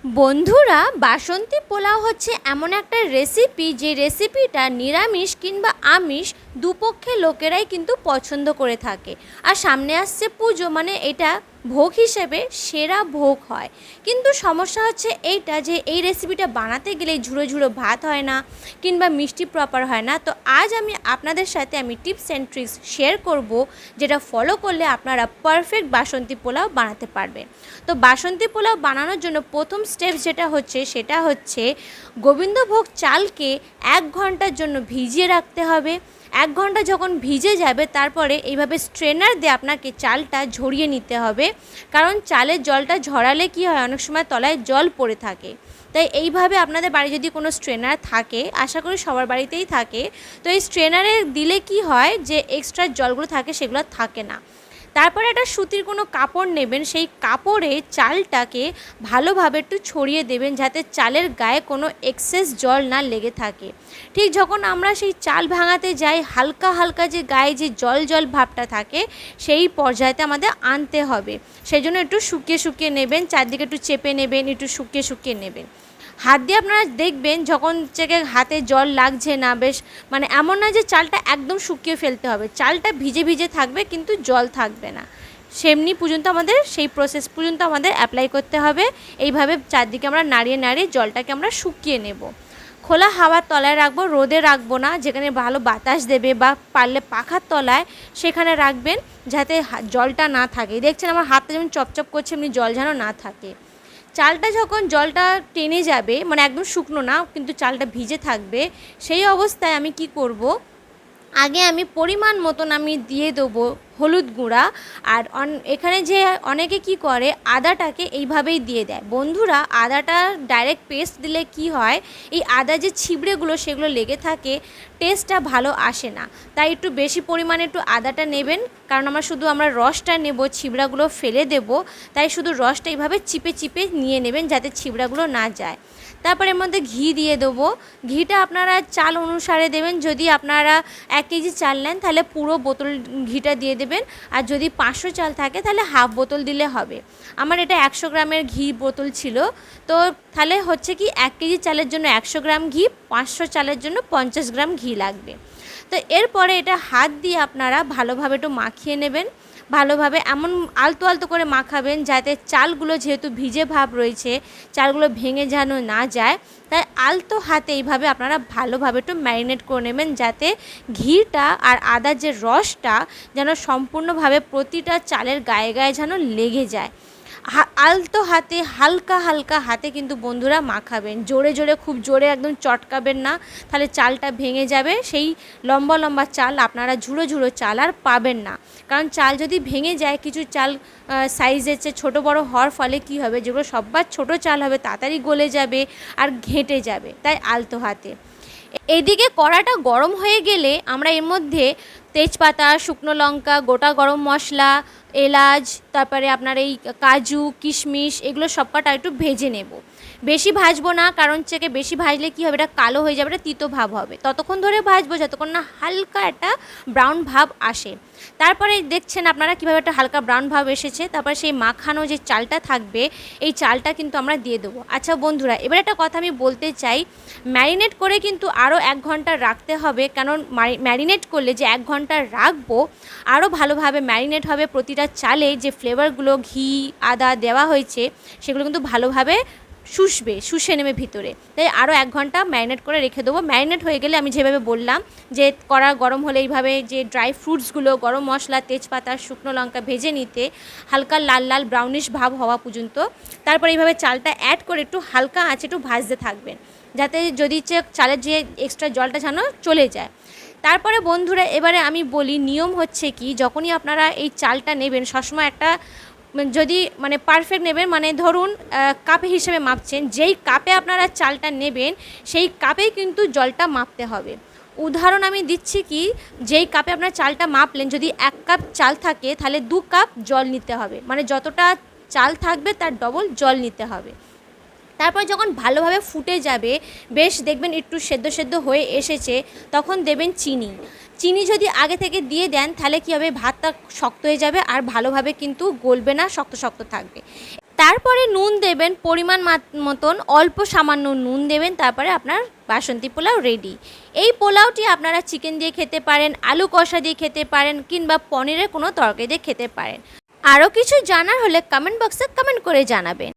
বন্ধুরা, বাসন্তী পোলাও হচ্ছে এমন একটা রেসিপি যে রেসিপিটা নিরামিষ কিংবা আমিষ দুপক্ষের লোকেরাই কিন্তু পছন্দ করে থাকে। আর সামনে আসছে পুজো, মানে এটা ভোগ হিসেবে সেরা ভোগ হয়। কিন্তু সমস্যা হচ্ছে এইটা যে এই রেসিপিটা বানাতে গেলে ঝুড়ো ঝুড়ো ভাত হয় না কিংবা মিষ্টি প্রপার হয় না। তো আজ আমি আপনাদের সাথে টিপস অ্যান্ড ট্রিক্স শেয়ার করব, যেটা ফলো করলে আপনারা পারফেক্ট বাসন্তী পোলাও বানাতে পারবেন। তো বাসন্তী পোলাও বানানোর জন্য প্রথম স্টেপ যেটা হচ্ছে সেটা হচ্ছে গোবিন্দভোগ চালকে 1 ঘন্টার জন্য ভিজিয়ে রাখতে হবে। 1 ঘন্টা যখন ভিজে যাবে তারপরে এইভাবে স্ট্রেনার দিয়ে আপনাকে চালটা ঝরিয়ে নিতে হবে, কারণ চালের জলটা ঝরালে কি হয়, অনেক সময় তলায় জল পড়ে থাকে। তাই এইভাবে আপনাদের বাড়ি যদি কোনো স্ট্রেনার থাকে, আশা করি সবার বাড়িতেই থাকে, তো এই স্ট্রেনারে দিলে কি হয় যে এক্সট্রা জলগুলো থাকে সেগুলো থাকে না। তারপরে একটা সুতির কোনো কাপড় নেবেন, সেই কাপড়ে চালটাকে ভালোভাবে একটু ছড়িয়ে দেবেন যাতে চালের গায়ে কোনো এক্সেস জল না লেগে থাকে। ঠিক যখন আমরা সেই চাল ভাঙাতে যাই, হালকা হালকা যে গায়ে যে জল জল ভাবটা থাকে সেই পর্যায়েতে আমাদের আনতে হবে। সেই জন্য একটু শুকিয়ে শুকিয়ে নেবেন, চারদিকে একটু চেপে নেবেন, একটু শুকিয়ে শুকিয়ে নেবেন। হাত দিয়ে আপনারা দেখবেন যখন হাতে জল লাগছে না, বেশ এমন না যে চালটা একদম শুকিয়ে ফেলতে হবে, চালটা ভিজে ভিজে থাকবে কিন্তু জল থাকবে না, সেমনি পর্যন্ত আমাদের সেই প্রসেস পর্যন্ত আমাদের অ্যাপ্লাই করতে হবে। এইভাবে চারদিকে আমরা নাড়িয়ে নাড়িয়ে জলটাকে আমরা শুকিয়ে নেব। খোলা হাওয়ার তলায় রাখবো, রোদে রাখবো না, যেখানে ভালো বাতাস দেবে বা পারলে পাখার তলায় সেখানে রাখবেন যাতে জলটা না থাকে। দেখছেন আমার হাতটা যেমন চপচপ করছে, এমনি জল যেন না থাকে। চালটা যখন জলটা টেনে যাবে, একদম শুকনো না কিন্তু চালটা ভিজে থাকবে, সেই অবস্থায় আমি কি করব, আগে আমি পরিমাণ মতন আমি দিয়ে দেবো হলুদ গুঁড়া। আর এখানে যে অনেকে কি করে আদাটাকে এইভাবেই দিয়ে দেয়। বন্ধুরা, আদাটা ডাইরেক্ট পেস্ট দিলে কি হয়, এই আদা যে ছিবড়েগুলো সেগুলো লেগে থাকে, টেস্টটা ভালো আসে না। তাই একটু বেশি পরিমাণে একটু আদাটা নেবেন, কারণ আমরা রসটা নেব, ছিবড়াগুলো ফেলে দেব। তাই শুধু রসটা এইভাবে চিপে চিপে নিয়ে নেবেন যাতে ছিবড়াগুলো না যায়। তারপর এর মধ্যে ঘি দিয়ে দেবো। ঘিটা আপনারা চাল অনুসারে দেবেন, যদি আপনারা 1 কেজি চাল নেন তাহলে পুরো বোতল ঘিটা দিয়ে দেবেন, আর যদি 500 চাল থাকে তাহলে হাফ বোতল দিলে হবে। আমার এটা 100 গ্রামের ঘি বোতল ছিল, তো তাহলে হচ্ছে কি 1 কেজি চালের জন্য 100 গ্রাম ঘি, 500 চালের জন্য 50 গ্রাম ঘি লাগবে। তো এরপরে এটা হাত দিয়ে আপনারা ভালোভাবে একটু মাখিয়ে নেবেন, ভালোভাবে এমন আলতো আলতো করে মাখাবেন যাতে চালগুলো, যেহেতু ভিজে ভাব রয়েছে, চালগুলো ভেঙে যেন না যায়। তাই আলতো হাতে এইভাবে আপনারা ভালোভাবে একটু ম্যারিনেট করে নেবেন যাতে ঘিটা আর আদার যে রসটা যেন সম্পূর্ণভাবে প্রতিটা চালের গায়ে গায়ে যেন লেগে যায়। আলতো হাতে হালকা হালকা হাতে কিন্তু বন্ধুরা মাখাবেন, জোরে জোরে খুব জোরে একদম চটকাবেন না, তাহলে চালটা ভেঙে যাবে। সেই লম্বা লম্বা চাল আপনারা ঝুড়ো ঝুড়ো চাল আর পাবেন না, কারণ চাল যদি ভেঙে যায়, কিছু চাল সাইজের চেয়ে ছোটো বড়ো হওয়ার ফলে কি হবে, যেগুলো সববার ছোটো চাল হবে তাড়াতাড়ি গলে যাবে আর ঘেঁটে যাবে। তাই আলতো হাতে। এইদিকে কড়াটা গরম হয়ে গেলে আমরা এর মধ্যে তেজপাতা, শুকনো লঙ্কা, গোটা গরম মশলা, এলাচ, তারপরে আপনার এই কাজু, কিশমিশ, এগুলো সব কটা একটু ভেজে নেব। বেশি ভাজবো না, কারণ বেশি ভাজলে কী হবে, এটা কালো হয়ে যাবে, এটা তিতো ভাব হবে। ততক্ষণ ধরে ভাজবো যতক্ষণ না হালকা একটা ব্রাউন ভাব আসে। তারপরে দেখছেন আপনারা কীভাবে একটা হালকা ব্রাউন ভাব এসেছে। তারপরে সেই মাখানো যে চালটা থাকবে, এই চালটা কিন্তু আমরা দিয়ে দেবো। আচ্ছা বন্ধুরা, এবার একটা কথা আমি বলতে চাই, ম্যারিনেট করে কিন্তু আরও 1 ঘন্টা রাখতে হবে, কারণ ম্যারিনেট করলে যে 1 ঘন্টা রাখবো আরও ভালোভাবে ম্যারিনেট হবে। প্রতিটা চালে যে ফ্লেভারগুলো ঘি আদা দেওয়া হয়েছে সেগুলো কিন্তু ভালোভাবে শুষে নেবে ভিতরে। তাই আরও 1 ঘন্টা ম্যারিনেট করে রেখে দেবো। ম্যারিনেট হয়ে গেলে আমি যেভাবে বললাম যে কড়া গরম হলে এইভাবে যে ড্রাই ফ্রুটসগুলো, গরম মশলা, তেজপাতা, শুকনো লঙ্কা ভেজে নিতে, হালকা লাল লাল ব্রাউনিশ ভাব হওয়া পর্যন্ত। তারপর এইভাবে চালটা অ্যাড করে একটু হালকা আঁচে একটু ভাজতে থাকবেন, যাতে যদি চালের যে এক্সট্রা জলটা যেন চলে যায়। তারপরে বন্ধুরা, এবারে আমি বলি নিয়ম হচ্ছে কি, যখনই আপনারা এই চালটা নেবেন সবসময় একটা যদি পারফেক্ট নেবেন, ধরুন কাপে হিসেবে মাপছেন, যেই কাপে আপনারা চালটা নেবেন সেই কাপেই কিন্তু জলটা মাপতে হবে। উদাহরণ আমি দিচ্ছি কি, যেই কাপে আপনার চালটা মাপলেন, যদি 1 কাপ চাল থাকে তাহলে 2 কাপ জল নিতে হবে, যতটা চাল থাকবে তার ডবল জল নিতে হবে। তারপর যখন ভালোভাবে ফুটে যাবে, বেশ দেখবেন একটু সেদ্ধ সেদ্ধ হয়ে এসেছে, তখন দেবেন চিনি। চিনি যদি আগে থেকে দিয়ে দেন তাহলে কী হবে, ভাতটা শক্ত হয়ে যাবে আর ভালোভাবে কিন্তু গলবে না, শক্ত শক্ত থাকবে। তারপরে নুন দেবেন পরিমাণ মতন, অল্প সামান্য নুন দেবেন, তারপরে আপনার বাসন্তী পোলাও রেডি। এই পোলাওটি আপনারা চিকেন দিয়ে খেতে পারেন, আলু কষা দিয়ে খেতে পারেন, কিংবা পনিরের কোনো তরকারি দিয়ে খেতে পারেন। আরও কিছু জানার হলে কমেন্ট বক্সে কমেন্ট করে জানাবেন।